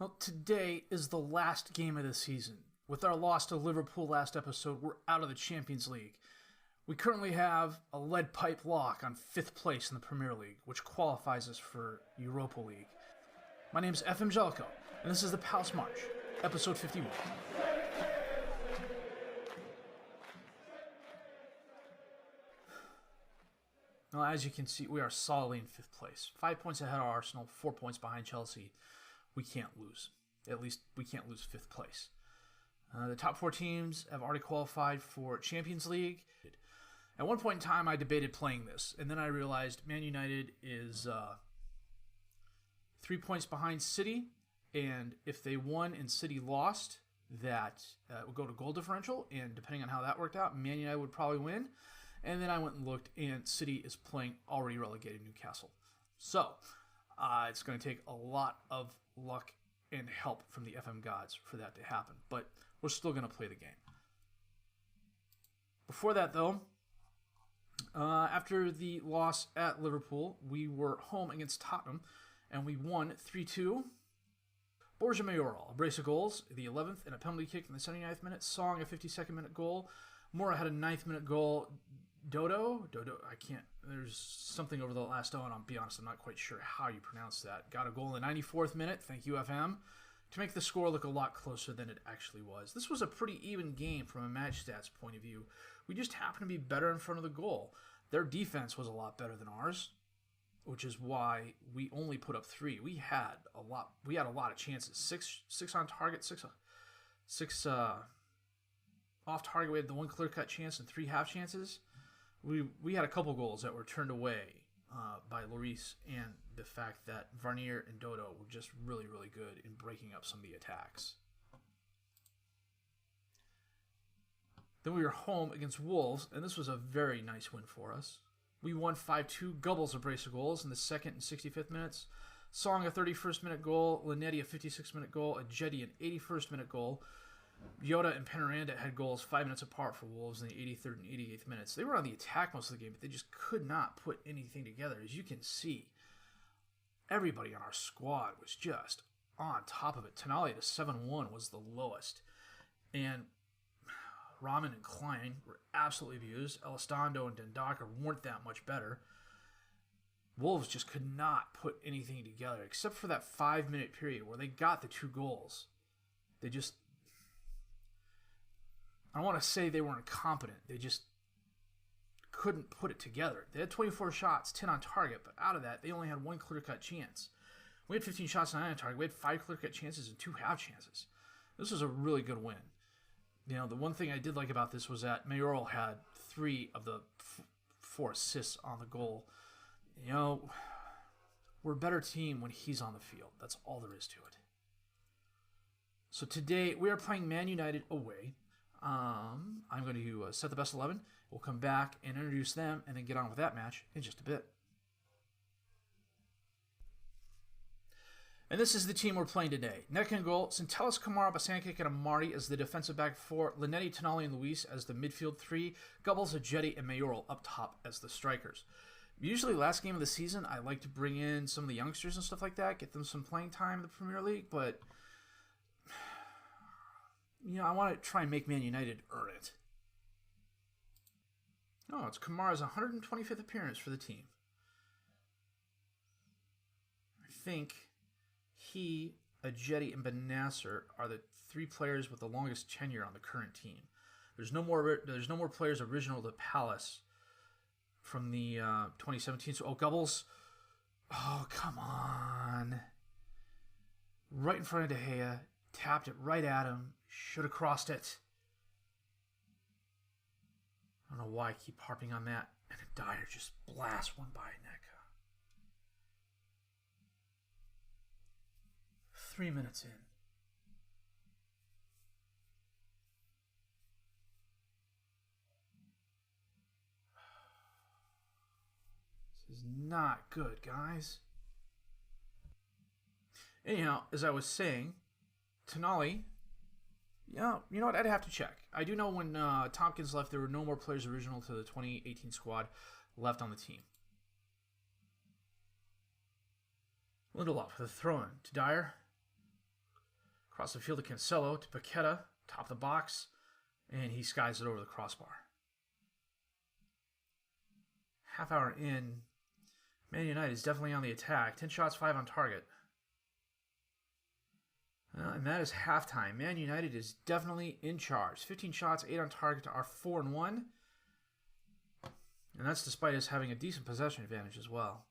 Well, today is the last game of the season. With our loss to Liverpool last episode, we're out of the Champions League. We currently have a lead pipe lock on 5th place in the Premier League, which qualifies us for Europa League. My name is FM19, and this is the Palace March, episode 51. Well, as you can see, we are solidly in 5th place. 5 points ahead of Arsenal, 4 points behind Chelsea. We can't lose. At least we can't lose 5th place. The top 4 teams have already qualified for Champions League. At one point in time, I debated playing this, and then I realized Man United is 3 points behind City, and if they won and City lost, that would go to goal differential, and depending on how that worked out, Man United would probably win. And then I went and looked, and City is playing already relegated Newcastle. So, it's going to take a lot of luck and help from the FM gods for that to happen. But we're still going to play the game. Before that, though, after the loss at Liverpool, we were home against Tottenham, and we won 3-2. Borja Mayoral, a brace of goals, the 11th, and a penalty kick in the 79th minute. Song, a 52nd minute goal. Mora had a 9th minute goal. Dodo, I can't, there's something over the last O, and I'll be honest, I'm not quite sure how you pronounce that. Got a goal in the 94th minute, thank you FM, to make the score look a lot closer than it actually was. This was a pretty even game from a match stats point of view. We just happened to be better in front of the goal. Their defense was a lot better than ours, which is why we only put up 3. We had a lot of chances. Six on target, six off target. We had the 1 clear-cut chance and 3 half chances. We had a couple goals that were turned away by Lloris, and the fact that Varnier and Dodo were just really, really good in breaking up some of the attacks. Then we were home against Wolves, and this was a very nice win for us. We won 5-2, Gubbles a brace of goals in the 2nd and 65th minutes. Song a 31st minute goal, Linetti a 56th minute goal, a Jetty an 81st minute goal. Yoda and Penaranda had goals 5 minutes apart for Wolves in the 83rd and 88th minutes. They were on the attack most of the game, but they just could not put anything together. As you can see, everybody on our squad was just on top of it. Tonali at a 7-1 was the lowest. And Rahman and Klein were absolutely abused. Elizondo and Dendaka weren't that much better. Wolves just could not put anything together, except for that 5-minute period where they got the 2 goals. They just... I don't want to say they were incompetent. They just couldn't put it together. They had 24 shots, 10 on target, but out of that, they only had 1 clear-cut chance. We had 15 shots, 9 on target. We had 5 clear-cut chances and 2 half chances. This was a really good win. You know, the one thing I did like about this was that Mayoral had 3 of the 4 assists on the goal. You know, we're a better team when he's on the field. That's all there is to it. So today, we are playing Man United away. I'm going to set the best 11. We'll come back and introduce them and then get on with that match in just a bit. And this is the team we're playing today. Neck and goal, Centellas, Kamara, Basankic, and Amari as the defensive back 4, Linetti, Tonali, and Luis as the midfield 3, Gubbles, Jetty, and Mayoral up top as the strikers. Usually last game of the season, I like to bring in some of the youngsters and stuff like that, get them some playing time in the Premier League, but... you know, I want to try and make Man United earn it. Oh, it's Kamara's 125th appearance for the team. I think he, Jetty, and Ben Nasser are the 3 players with the longest tenure on the current team. There's no more players original to Palace from the 2017. So, Gubbles. Oh, come on. Right in front of De Gea. Tapped it right at him. Should have crossed it. I don't know why I keep harping on that. And Dyer just blasts one by Neca. 3 minutes in. This is not good, guys. Anyhow, as I was saying, Tonali, yeah, you know what? I'd have to check. I do know when Tompkins left, there were no more players original to the 2018 squad left on the team. Lindelof with a throw-in to Dyer. Across the field to Cancelo, to Paqueta, top of the box, and he skies it over the crossbar. Half hour in, Man United is definitely on the attack. 10 shots, 5 on target. And that is halftime. Man United is definitely in charge. 15 shots, 8 on target to our 4-1. And that's despite us having a decent possession advantage as well.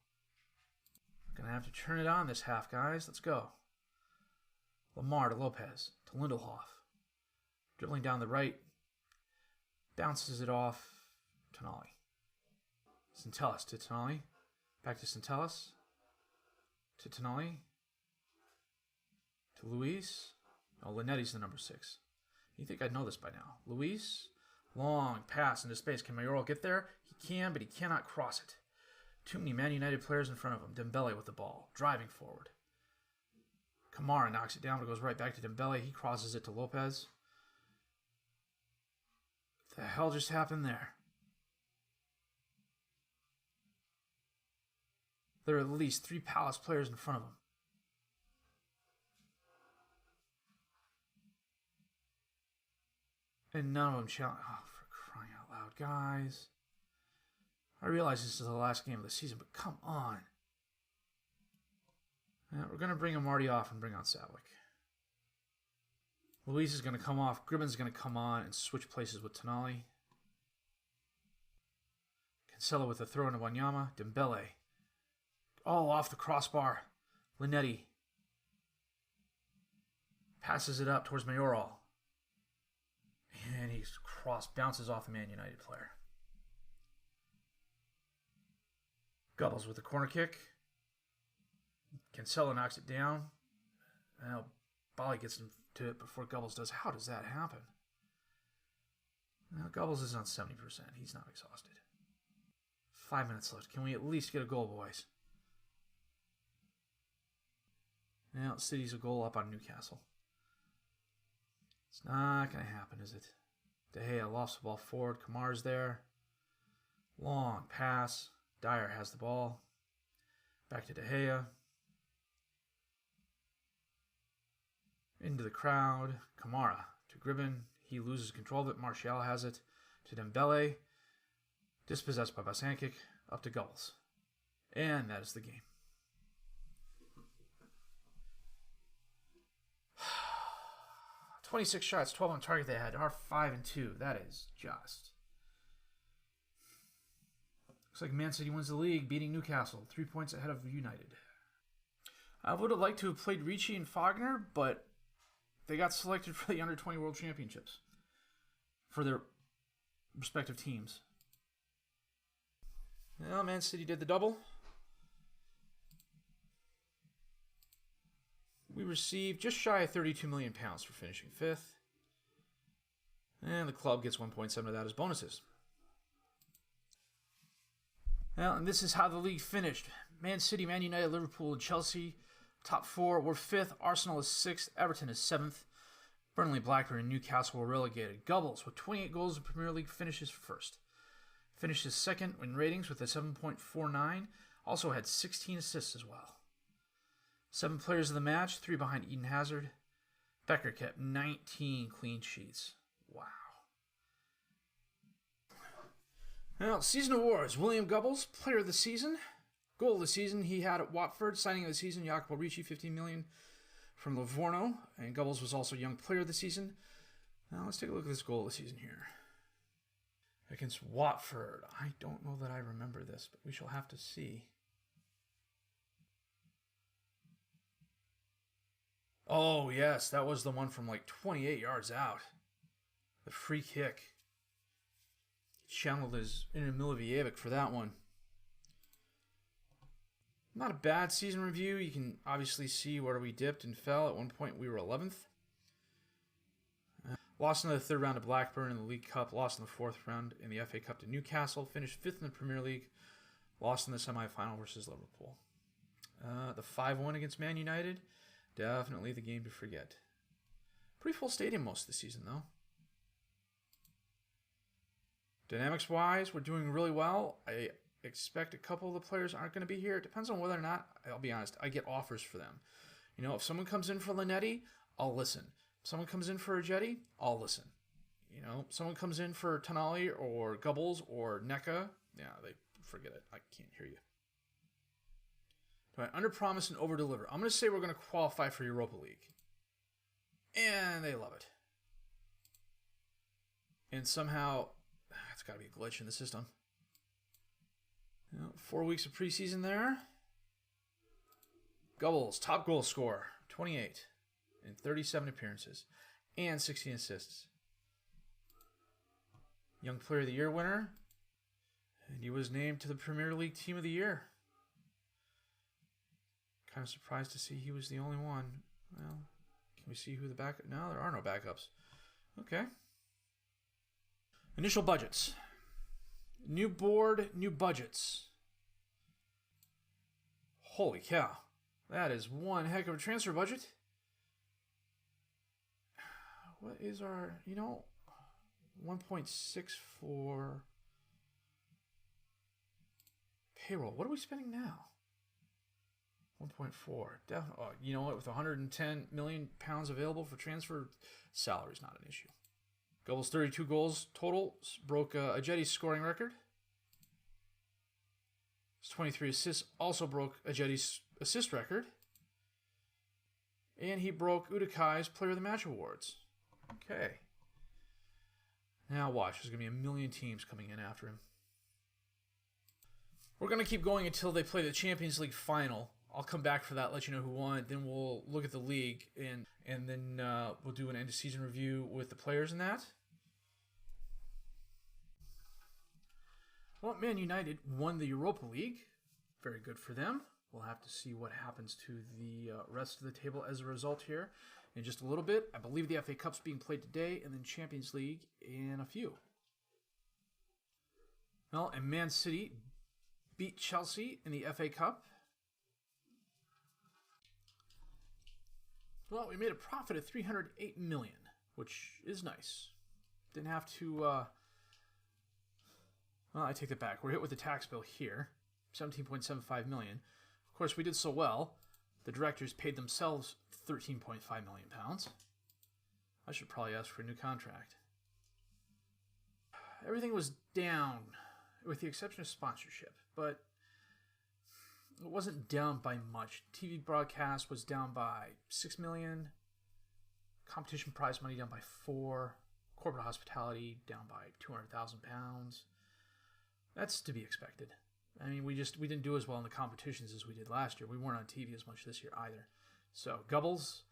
Gonna have to turn it on this half, guys. Let's go. Lamar to Lopez, to Lindelhoff. Dribbling down the right. Bounces it off. Tonali. Centellas to Tonali. Back to Centellas. To Tonali. To Luis. Oh, Linetti's the number 6. You think I'd know this by now. Luis. Long pass into space. Can Mayoral get there? He can, but he cannot cross it. Too many Man United players in front of him. Dembele with the ball. Driving forward. Kamara knocks it down, but it goes right back to Dembele. He crosses it to Lopez. What the hell just happened there? There are at least 3 Palace players in front of him. And none of them challenge. Oh, for crying out loud, guys. I realize this is the last game of the season, but come on. We're going to bring Amartey off and bring on Sadlik. Luis is going to come off. Gribben's going to come on and switch places with Tonali. Cancelo with a throw into Wanyama. Dembele. Oh, off the crossbar. Linetti. Passes it up towards Mayoral. And he's bounces off the Man United player. Gubbles with the corner kick. Cancelo knocks it down. Now, Bali gets him to it before Gubbles does. How does that happen? Now, Gubbles is on 70%. He's not exhausted. 5 minutes left. Can we at least get a goal, boys? Now, City's a goal up on Newcastle. It's not going to happen, is it? De Gea lofts the ball forward. Kamar's there. Long pass. Dyer has the ball. Back to De Gea. Into the crowd. Kamara to Gribben. He loses control of it. Martial has it to Dembele. Dispossessed by Basankic. Up to Gubbles. And that is the game. "26 shots, 12 on target they had. Our 5-2. That is just... Looks like Man City wins the league, beating Newcastle. 3 points ahead of United. I would have liked to have played Ricci and Fagner, but they got selected for the Under-20 World Championships for their respective teams. Well, Man City did the double. We received just shy of £32 million for finishing 5th. And the club gets 1.7 of that as bonuses. Well, and this is how the league finished. Man City, Man United, Liverpool, and Chelsea, top 4 were 5th. Arsenal is 6th. Everton is 7th. Burnley, Blackburn, and Newcastle were relegated. Gubbles, with 28 goals in the Premier League, finishes 1st. Finishes 2nd in ratings with a 7.49. Also had 16 assists as well. 7 players of the match, 3 behind Eden Hazard. Becker kept 19 clean sheets. Wow. Well, season awards. William Gubbles, player of the season. Goal of the season he had at Watford. Signing of the season, Jacopo Ricci, 15 million from Livorno. And Gubbles was also young player of the season. Now let's take a look at this goal of the season here. Against Watford. I don't know that I remember this, but we shall have to see. Oh, yes, that was the one from like 28 yards out. The free kick. Channeled his inner Milivojevic for that one. Not a bad season review. You can obviously see where we dipped and fell. At one point, we were 11th. Lost in the 3rd round to Blackburn in the League Cup. Lost in the 4th round in the FA Cup to Newcastle. Finished 5th in the Premier League. Lost in the semi-final versus Liverpool. The 5-1 against Man United. Definitely the game to forget. Pretty full stadium most of the season, though. Dynamics-wise, we're doing really well. I expect a couple of the players aren't going to be here. It depends on whether or not, I'll be honest, I get offers for them. You know, if someone comes in for Linetti, I'll listen. Someone comes in for a Jetty, I'll listen. You know, someone comes in for Tonali or Gubbles or NECA, yeah, they forget it. I can't hear you. Do I underpromise and overdeliver? I'm going to say we're going to qualify for Europa League. And they love it. And somehow, it's got to be a glitch in the system. 4 weeks of preseason there. Gubbles, top goal scorer, 28 in 37 appearances and 16 assists. Young Player of the Year winner. And he was named to the Premier League Team of the Year. Kind of surprised to see he was the only one. Well, can we see who the backup? No, there are no backups. Okay. Initial budgets. New board, new budgets. Holy cow. That is one heck of a transfer budget. What is our, 1.6 for payroll. What are we spending now? 1.4. Definitely. You know what? With 110 million pounds available for transfer, salary is not an issue. Gubbles 32 goals total, broke a Jetty scoring record. His 23 assists also broke a Jetty's assist record. And he broke Udakai's Player of the Match awards. Okay. Now watch, there's going to be a million teams coming in after him. We're going to keep going until they play the Champions League final. I'll come back for that, let you know who won. Then we'll look at the league, and then we'll do an end-of-season review with the players in that. Well, Man United won the Europa League. Very good for them. We'll have to see what happens to the rest of the table as a result here in just a little bit. I believe the FA Cup's being played today, and then Champions League in a few. Well, and Man City beat Chelsea in the FA Cup. Well, we made a profit of $308 million, which is nice. Didn't have to, well, I take that back. We're hit with the tax bill here, $17.75 million. Of course, we did so well, the directors paid themselves £13.5 million. I should probably ask for a new contract. Everything was down, with the exception of sponsorship, but it wasn't down by much. TV broadcast was down by $6 million. Competition prize money down by $4 million. Corporate hospitality down by £200,000. That's to be expected. I mean, we didn't do as well in the competitions as we did last year. We weren't on TV as much this year either. So Gubbles,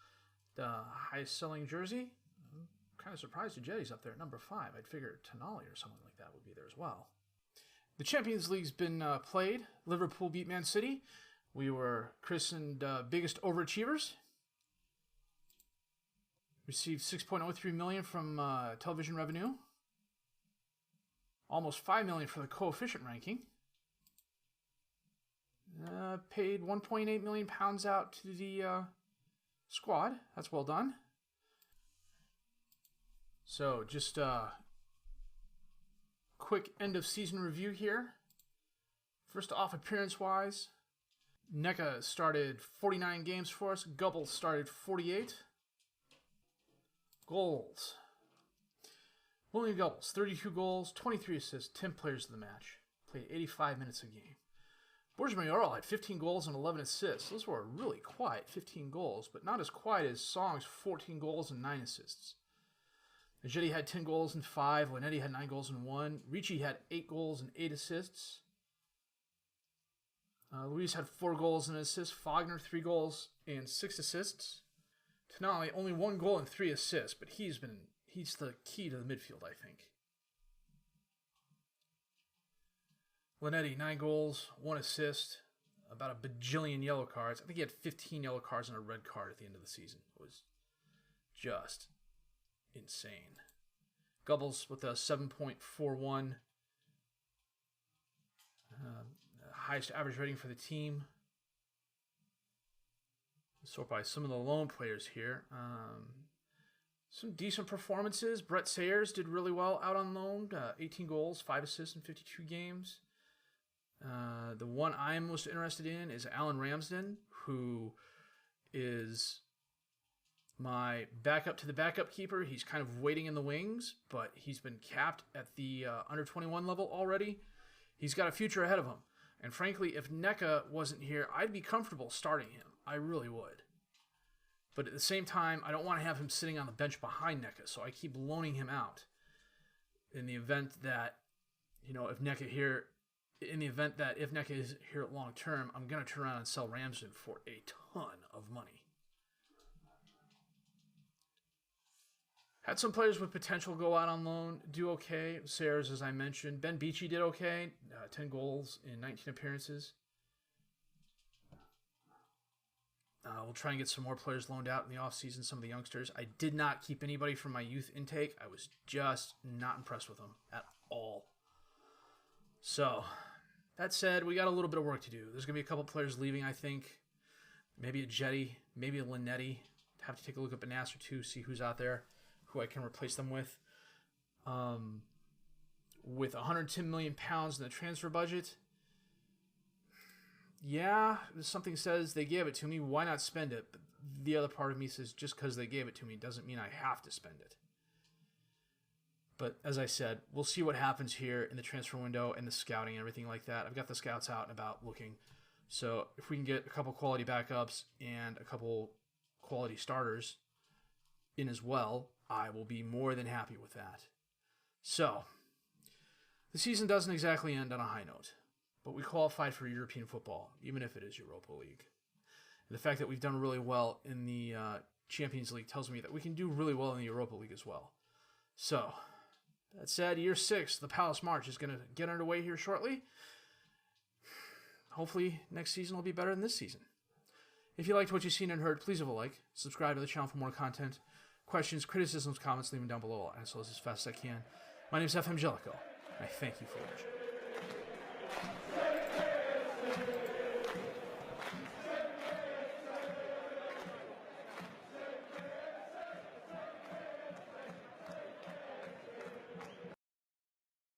the highest selling jersey. I'm kind of surprised the Jetty's up there at number 5. I'd figure Tonali or someone like that would be there as well. The Champions League's been played. Liverpool beat Man City. We were christened biggest overachievers. Received $6.03 million from television revenue. Almost $5 million for the coefficient ranking. Paid £1.8 million out to the squad. That's well done. So just quick end of season review here. First off, appearance-wise, NECA started 49 games for us. Gubble started 48. Goals. William Gubbles, 32 goals, 23 assists, 10 players of the match. Played 85 minutes a game. Borja Mayoral had 15 goals and 11 assists. Those were really quiet, 15 goals, but not as quiet as Song's 14 goals and 9 assists. Najeti had 10 goals and 5. Linetti had 9 goals and 1. Ricci had 8 goals and 8 assists. Luis had 4 goals and an assist. Fagner, 3 goals and 6 assists. Tonali, only 1 goal and 3 assists, but he's the key to the midfield, I think. Linetti, 9 goals, 1 assist, about a bajillion yellow cards. I think he had 15 yellow cards and a red card at the end of the season. It was just insane. Gubbles with a 7.41. Highest average rating for the team. Sort by some of the loan players here. Some decent performances. Brett Sayers did really well out on loan. 18 goals, 5 assists in 52 games. The one I'm most interested in is Alan Ramsden, who is My backup to the backup keeper, he's kind of waiting in the wings, but he's been capped at the under 21 level already. He's got a future ahead of him. And frankly, if NECA wasn't here, I'd be comfortable starting him. I really would. But at the same time, I don't want to have him sitting on the bench behind NECA, so I keep loaning him out. In the event that, if NECA is here long term, I'm going to turn around and sell Ramsden for a ton of money. Had some players with potential go out on loan, do okay. Sayers, as I mentioned. Ben Beachy did okay. 10 goals in 19 appearances. We'll try and get some more players loaned out in the offseason, some of the youngsters. I did not keep anybody from my youth intake. I was just not impressed with them at all. So, that said, we got a little bit of work to do. There's going to be a couple players leaving, I think. Maybe a Jetty, maybe a Linetti. Have to take a look at Benass or two, see who's out there, who I can replace them with. With 110 million pounds in the transfer budget, yeah, something says they gave it to me. Why not spend it? But the other part of me says just because they gave it to me doesn't mean I have to spend it. But as I said, we'll see what happens here in the transfer window and the scouting and everything like that. I've got the scouts out and about looking. So if we can get a couple quality backups and a couple quality starters in as well, I will be more than happy with that. So, the season doesn't exactly end on a high note, but we qualified for European football, even if it is Europa League. And the fact that we've done really well in the Champions League tells me that we can do really well in the Europa League as well. So, that said, Year 6, the Palace March, is going to get underway here shortly. Hopefully, next season will be better than this season. If you liked what you've seen and heard, please leave a like. Subscribe to the channel for more content. Questions, criticisms, comments, leave them down below. I'll answer those as fast as I can. My name is FM19, and I thank you for watching.